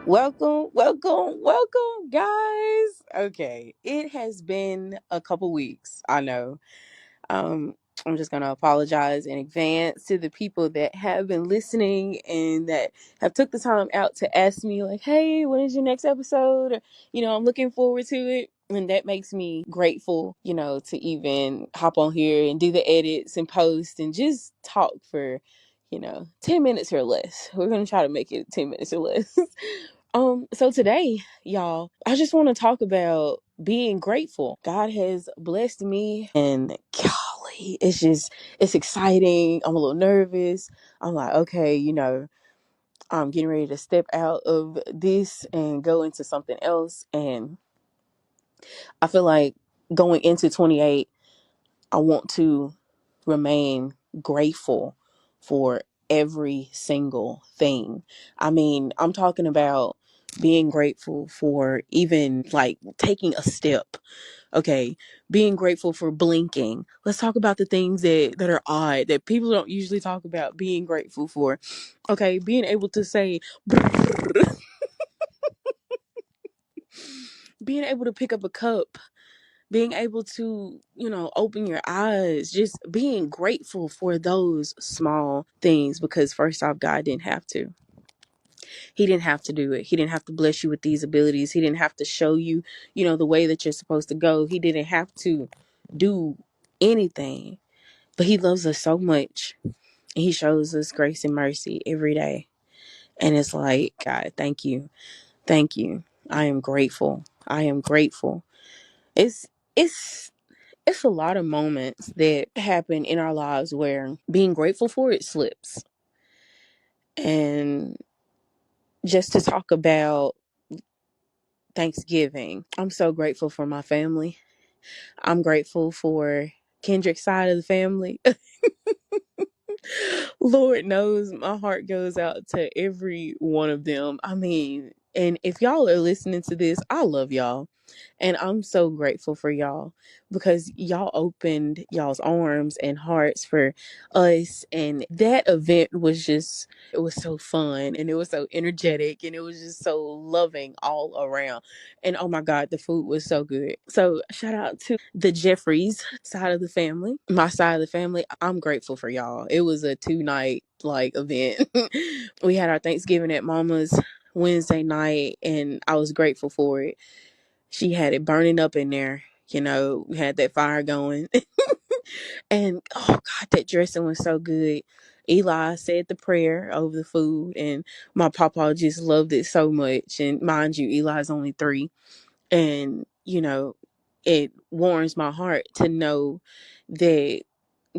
Welcome, welcome, welcome, guys. Okay, it has been a couple weeks. I know. Um, I'm just gonna apologize in advance to the people that have been listening and that have took the time out to ask me, like, "Hey, when is your next episode?" Or, I'm looking forward to it, and that makes me grateful, to even hop on here and do the edits and post and just talk for, 10 minutes or less. We're gonna try to make it 10 minutes or less. So today, y'all, I just want to talk about being grateful. God has blessed me, and golly, it's exciting. I'm a little nervous. I'm like, okay, I'm getting ready to step out of this and go into something else. And I feel like going into 28, I want to remain grateful for every single thing. I mean, I'm talking about being grateful for even like taking a step. Okay, being grateful for blinking. Let's talk about the things that are odd that people don't usually talk about being grateful for. Okay, being able to say being able to pick up a cup, being able to, open your eyes, just being grateful for those small things because first off, God didn't have to. He didn't have to do it. He didn't have to bless you with these abilities. He didn't have to show you, the way that you're supposed to go. He didn't have to do anything. But he loves us so much. And he shows us grace and mercy every day. And it's like, God, thank you. Thank you. I am grateful. I am grateful. It's it's it's a lot of moments that happen in our lives where being grateful for it slips. And just to talk about Thanksgiving, I'm so grateful for my family. I'm grateful for Kendrick's side of the family. Lord knows my heart goes out to every one of them. I mean, and if y'all are listening to this, I love y'all. And I'm so grateful for y'all because y'all opened y'all's arms and hearts for us. And that event was it was so fun and it was so energetic and it was just so loving all around. And oh my God, the food was so good. So shout out to the Jeffries side of the family, my side of the family. I'm grateful for y'all. It was a 2 night like event. We had our Thanksgiving at Mama's Wednesday night and I was grateful for it. She had it burning up in there. We had that fire going. And oh God, that dressing was so good. Eli said the prayer over the food, and my papa just loved it so much. And mind you, Eli's only 3. And, it warms my heart to know that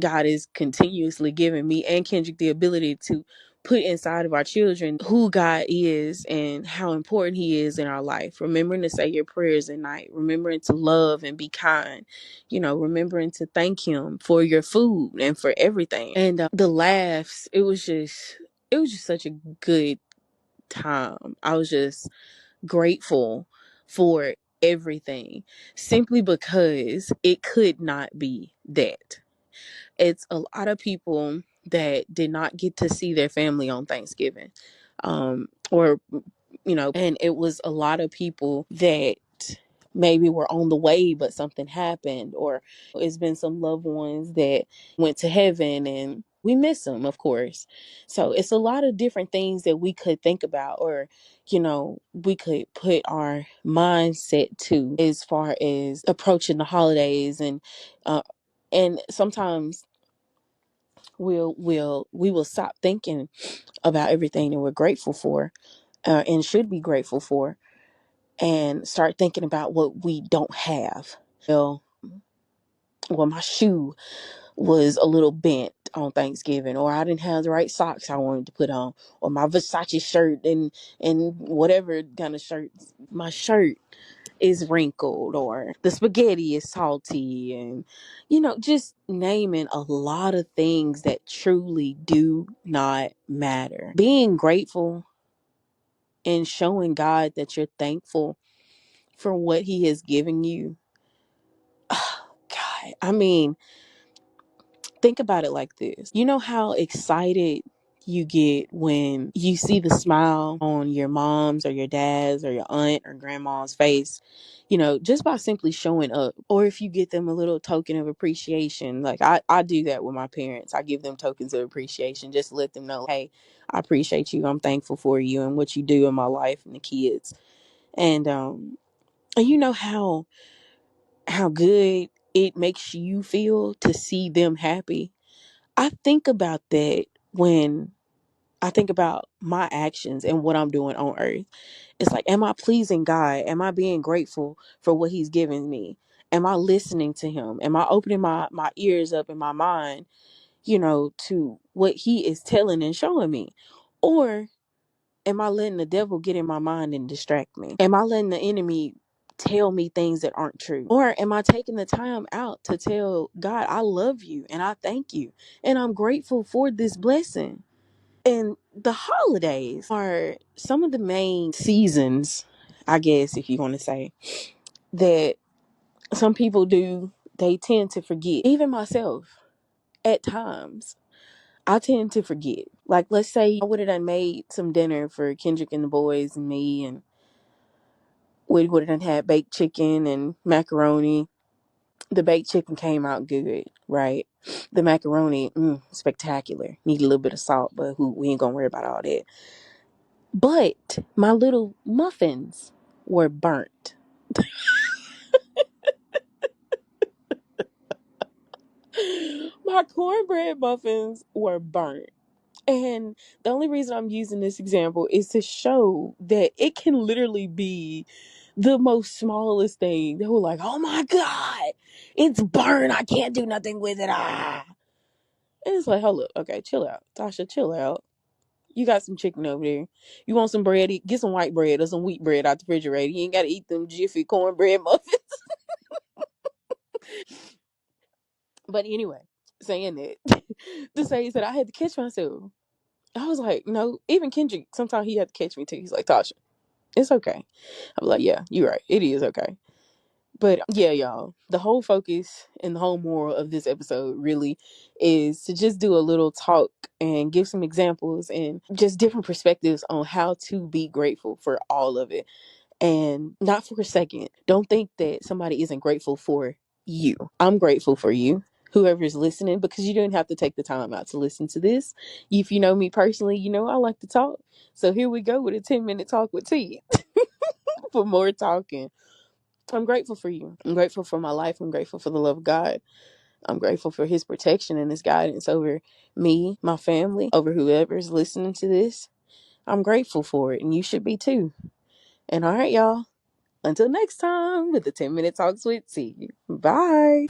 God is continuously giving me and Kendrick the ability to put inside of our children who God is and how important He is in our life. Remembering to say your prayers at night, remembering to love and be kind, remembering to thank Him for your food and for everything. And the laughs, it was just such a good time. I was just grateful for everything simply because it could not be that. It's a lot of people that did not get to see their family on Thanksgiving. Or, and it was a lot of people that maybe were on the way, but something happened, or it's been some loved ones that went to heaven and we miss them, of course. So it's a lot of different things that we could think about, or, we could put our mindset to as far as approaching the holidays. And sometimes we will stop thinking about everything that we're grateful for, and should be grateful for, and start thinking about what we don't have. Well, my shoe was a little bent on Thanksgiving, or I didn't have the right socks I wanted to put on, or my Versace shirt and whatever kind of shirt, my shirt is wrinkled, or the spaghetti is salty, and just naming a lot of things that truly do not matter. Being grateful and showing God that you're thankful for what He has given you. God, I mean, think about it like this. You know how excited you get when you see the smile on your mom's or your dad's or your aunt or grandma's face, just by simply showing up. Or if you get them a little token of appreciation, like I do that with my parents. I give them tokens of appreciation just to let them know, hey, I appreciate you. I'm thankful for you and what you do in my life and the kids. And you know how good it makes you feel to see them happy. I think about that when I think about my actions and what I'm doing on earth. It's like, am I pleasing God? Am I being grateful for what He's given me? Am I listening to Him? Am I opening my ears up in my mind, to what He is telling and showing me? Or am I letting the devil get in my mind and distract me? Am I letting the enemy tell me things that aren't true? Or am I taking the time out to tell God, I love you and I thank you and I'm grateful for this blessing? And the holidays are some of the main seasons, I guess, if you want to say, that some people do, they tend to forget. Even myself, at times, I tend to forget. Like, let's say I would have done made some dinner for Kendrick and the boys and me, and we would have had baked chicken and macaroni. The baked chicken came out good, right? The macaroni, spectacular. Need a little bit of salt, but we ain't gonna worry about all that. But my little muffins were burnt. My cornbread muffins were burnt. And the only reason I'm using this example is to show that it can literally be the most smallest thing. They were like, oh my God, it's burnt. I can't do nothing with it. Ah. And it's like, hold up. Okay, chill out. Tasha, chill out. You got some chicken over there. You want some bread? Get some white bread or some wheat bread out the refrigerator. You ain't got to eat them jiffy cornbread muffins. But anyway, saying that, to say that I had to catch myself. I was like, no, even Kendrick, sometimes he had to catch me too. He's like, Tasha, it's okay. I'm like, yeah, you're right. It is okay. But yeah, y'all, the whole focus and the whole moral of this episode really is to just do a little talk and give some examples and just different perspectives on how to be grateful for all of it. And not for a second, don't think that somebody isn't grateful for you. I'm grateful for you, whoever is listening, because you didn't have to take the time out to listen to this. If you know me personally, you know I like to talk. So here we go with a 10-minute talk with T. For more talking. I'm grateful for you. I'm grateful for my life. I'm grateful for the love of God. I'm grateful for His protection and His guidance over me, my family, over whoever's listening to this. I'm grateful for it, and you should be too. And all right, y'all. Until next time with the 10-minute talks with T. Bye.